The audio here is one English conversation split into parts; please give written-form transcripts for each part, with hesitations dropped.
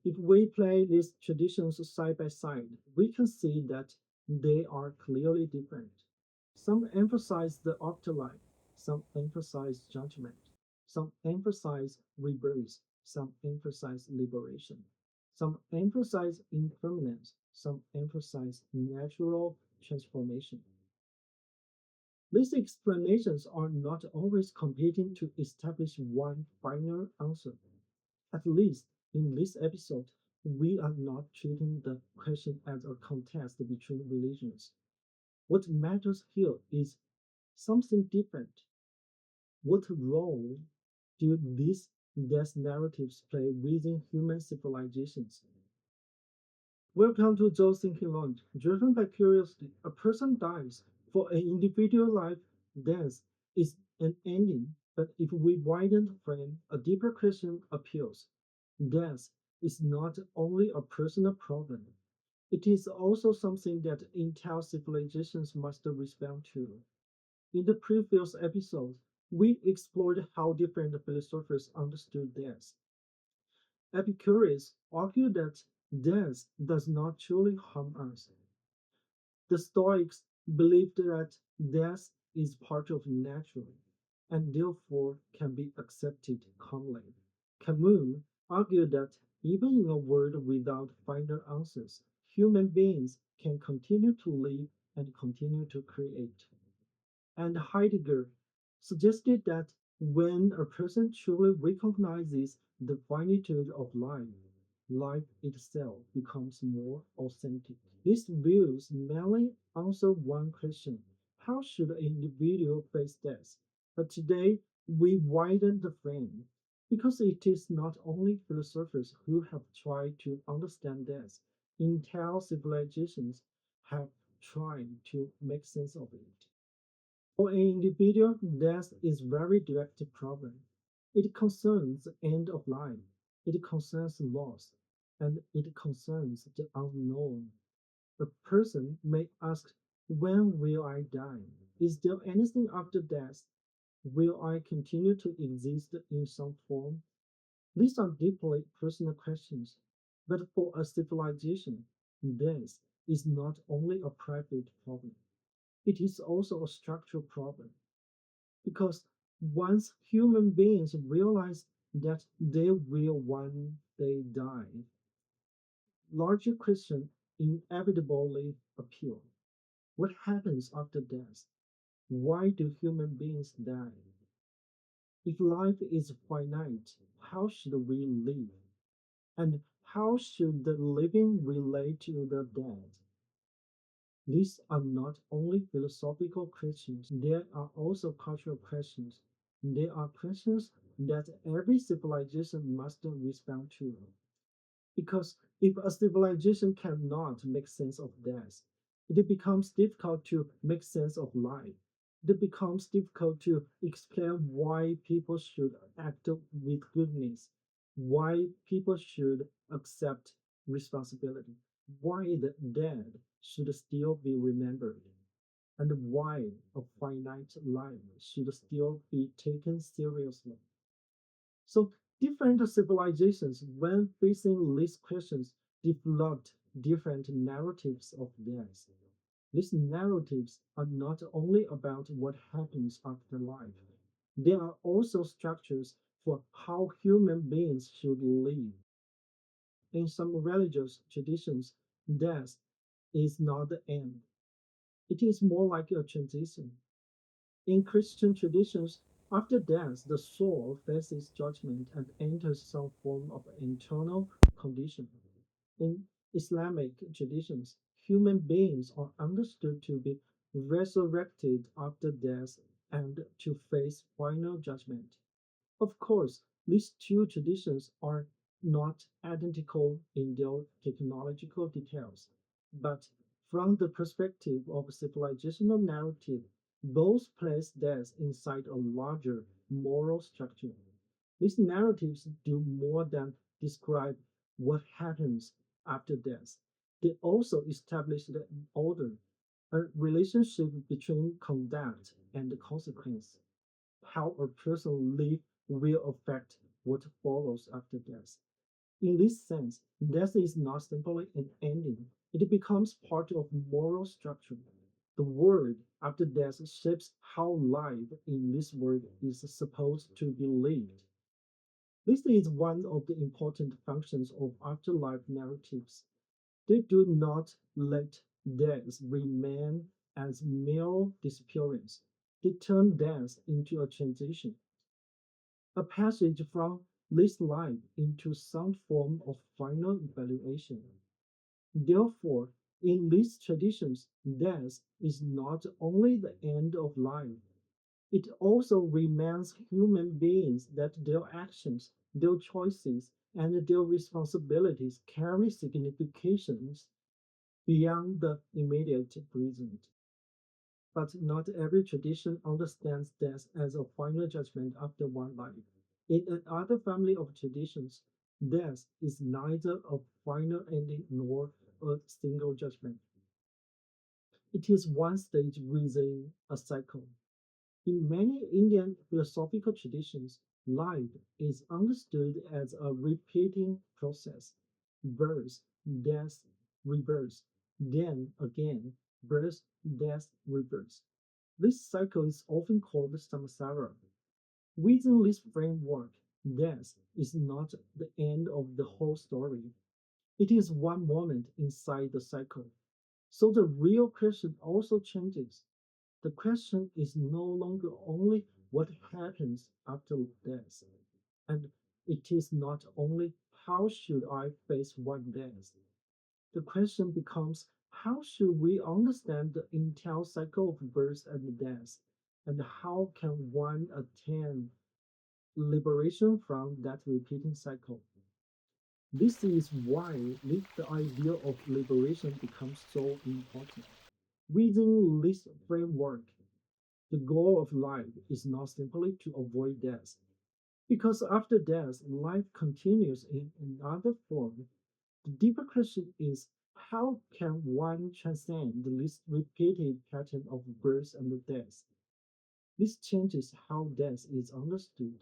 If we play these traditions side by side, we can see that they are clearly different. Some emphasize the afterlife, some emphasize judgment, some emphasize rebirth, some emphasize liberation, some emphasize impermanence, some emphasize natural transformation. These explanations are not always competing to establish one final answer. At least in this episode, we are not treating the question as a contest between religions. What matters here is something different. What role do these death narratives play within human civilizations? Welcome to Joe's Thinking Lounge. Driven by curiosity, a person dies. For an individual life, death is an ending. But if we widen the frame, a deeper question appears. Death is not only a personal problem, it is also something that entire civilizations must respond to. In the previous episode, we explored how different philosophers understood death. Epicurus argued that death does not truly harm us. The Stoics believed that death is part of nature and therefore can be accepted calmly. Camus argued that even in a world without final answers, human beings can continue to live and continue to create. And Heidegger suggested that when a person truly recognizes the finitude of life, life itself becomes more authentic. These views mainly answer one question: how should an individual face death? But today, we widen the frame because it is not only philosophers who have tried to understand death, entire civilizations have tried to make sense of it. For an individual, death is a very direct problem. It concerns the end of life, it concerns loss, and it concerns the unknown. A person may ask, when will I die? Is there anything after death? Will I continue to exist in some form? These are deeply personal questions, but for a civilization, death is not only a private problem, it is also a structural problem. Because once human beings realize that they will one day die, larger questions inevitably appear. What happens after death? Why do human beings die? If life is finite, how should we live? And how should the living relate to the dead? These are not only philosophical questions, there are also cultural questions. They are questions that every civilization must respond to. Because if a civilization cannot make sense of death, it becomes difficult to make sense of life. It becomes difficult to explain why people should act with goodness, why people should accept responsibility, why the dead should still be remembered, and why a finite life should still be taken seriously. So different civilizations, when facing these questions, developed different narratives of death. These narratives are not only about what happens after life, they are also structures for how human beings should live. In some religious traditions, death is not the end. It is more like a transition. In Christian traditions, after death, the soul faces judgment and enters some form of internal condition. In Islamic traditions, human beings are understood to be resurrected after death and to face final judgment. Of course, these two traditions are not identical in their technological details, but from the perspective of civilizational narrative, both place death inside a larger moral structure. These narratives do more than describe what happens after death. They also establish an order, a relationship between conduct and consequence. How a person lives will affect what follows after death. In this sense, death is not simply an ending, it becomes part of moral structure. The world after death shapes how life in this world is supposed to be lived. This is one of the important functions of afterlife narratives. They do not let death remain as mere disappearance. They turn death into a transition, a passage from this life into some form of final evaluation. Therefore, in these traditions, death is not only the end of life, it also reminds human beings that their actions, their choices, and their responsibilities carry significations beyond the immediate present. But not every tradition understands death as a final judgment after one life. In another family of traditions, death is neither a final ending nor a single judgment. It is one stage within a cycle. In many Indian philosophical traditions, life is understood as a repeating process: birth, death, rebirth, then again, birth, death, rebirth. This cycle is often called samsara. Within this framework, death is not the end of the whole story. It is one moment inside the cycle. So the real question also changes. The question is no longer only what happens after death, and it is not only how should I face one death. The question becomes how should we understand the entire cycle of birth and death, and how can one attain liberation from that repeating cycle? This is why the idea of liberation becomes so important. Within this framework, the goal of life is not simply to avoid death, because after death, life continues in another form. The deeper question is how can one transcend this repeated pattern of birth and death? This changes how death is understood.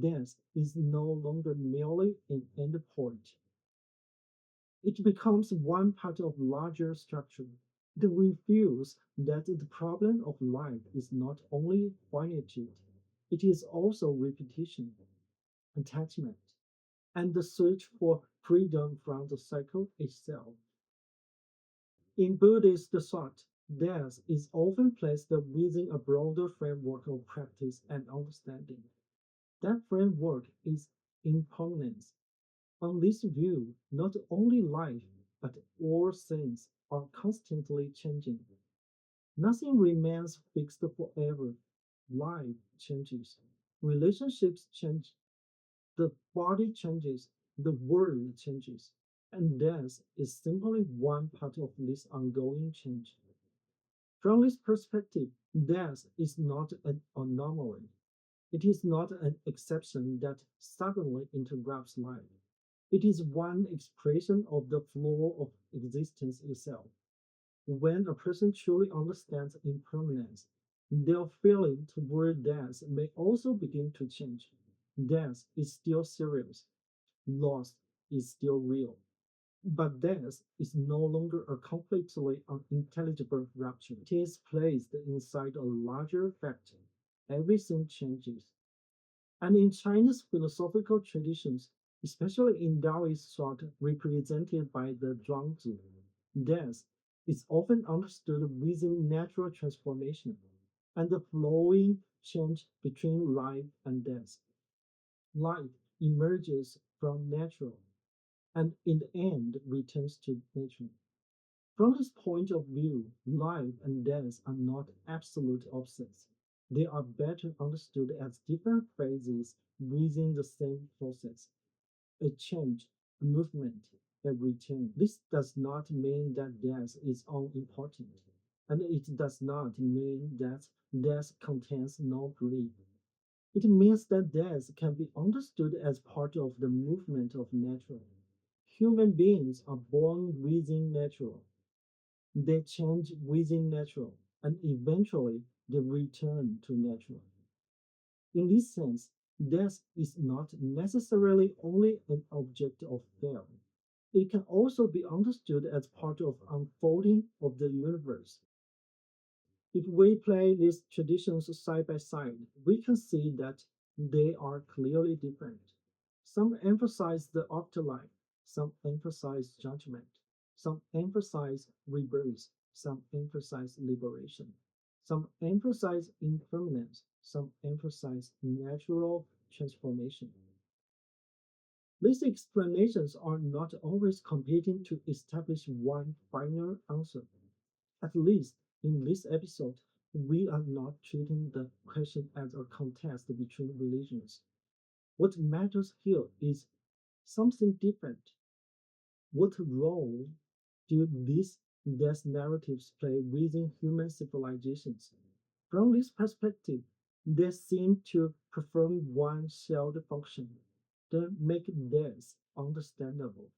Death is no longer merely an endpoint. It becomes one part of larger structure. It reveals that the problem of life is not only finitude, it is also repetition, attachment, and the search for freedom from the cycle itself. In Buddhist thought, death is often placed within a broader framework of practice and understanding. That framework is impermanence. On this view, not only life, but all things are constantly changing. Nothing remains fixed forever. Life changes, relationships change, the body changes, the world changes, and death is simply one part of this ongoing change. From this perspective, death is not an anomaly. It is not an exception that suddenly interrupts life. It is one expression of the flow of existence itself. When a person truly understands impermanence, their feeling toward death may also begin to change. Death is still serious, loss is still real, but death is no longer a completely unintelligible rupture. It is placed inside a larger factor. Everything changes. And in Chinese philosophical traditions, especially in Taoist thought represented by the Zhuangzi, death is often understood within natural transformation and the flowing change between life and death. Life emerges from natural and in the end returns to nature. From this point of view, life and death are not absolute opposites. They are better understood as different phases within the same process: a change, a movement, a return. This does not mean that death is unimportant, and it does not mean that death contains no grief. It means that death can be understood as part of the movement of nature. Human beings are born within nature. They change within nature, and eventually they return to nature. In this sense, Death is not necessarily only an object of fear. It can also be understood as part of unfolding of the universe. If we play these traditions side by side, we can see that they are clearly different. Some emphasize the afterlife, some emphasize judgment, some emphasize rebirth, some emphasize liberation, some emphasize impermanence, some emphasize natural transformation. These explanations are not always competing to establish one final answer. At least in this episode, we are not treating the question as a contest between religions. What matters here is something different. What role do these death narratives play within human civilizations? From this perspective, they seem to perform one shared function: to make death understandable.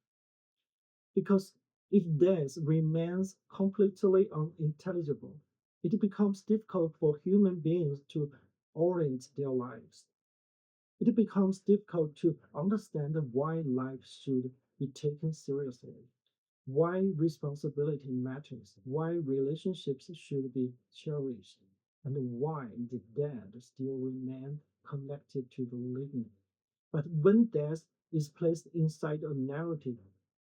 Because if death remains completely unintelligible, it becomes difficult for human beings to orient their lives. It becomes difficult to understand why life should be taken seriously, why responsibility matters, why relationships should be cherished, and why the dead still remain connected to the living. But when death is placed inside a narrative,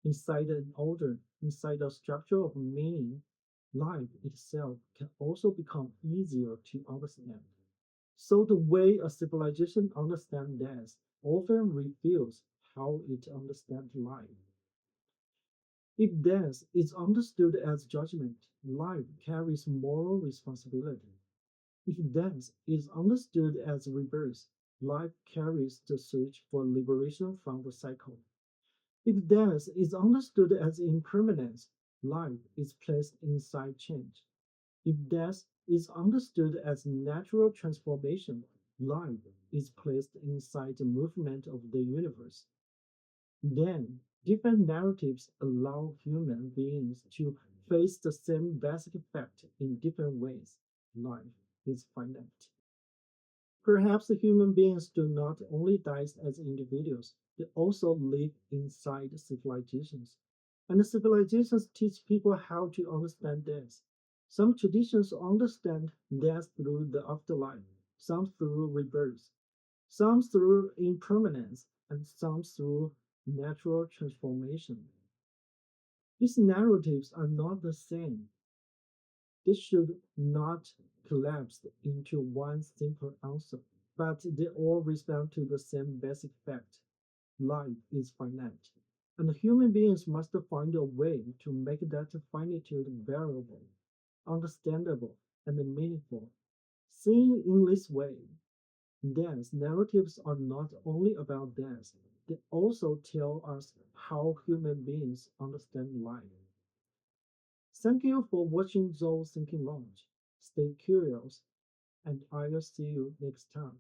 inside an order, inside a structure of meaning, life itself can also become easier to understand. So the way a civilization understands death often reveals how it understands life. If death is understood as judgment, life carries moral responsibility. If death is understood as rebirth, life carries the search for liberation from the cycle. If death is understood as impermanence, life is placed inside change. If death is understood as natural transformation, life is placed inside the movement of the universe. Then, different narratives allow human beings to face the same basic fact in different ways. Life is finite. Perhaps human beings do not only die as individuals, they also live inside civilizations. And the civilizations teach people how to understand death. Some traditions understand death through the afterlife, some through rebirth, some through impermanence, and some through natural transformation. These narratives are not the same. They should not collapse into one simple answer, but they all respond to the same basic fact: life is finite. And human beings must find a way to make that finitude bearable, understandable, and meaningful. Seen in this way, death narratives are not only about death, they also tell us how human beings understand life. Thank you for watching Zoe Thinking Lounge. Stay curious, and I'll see you next time.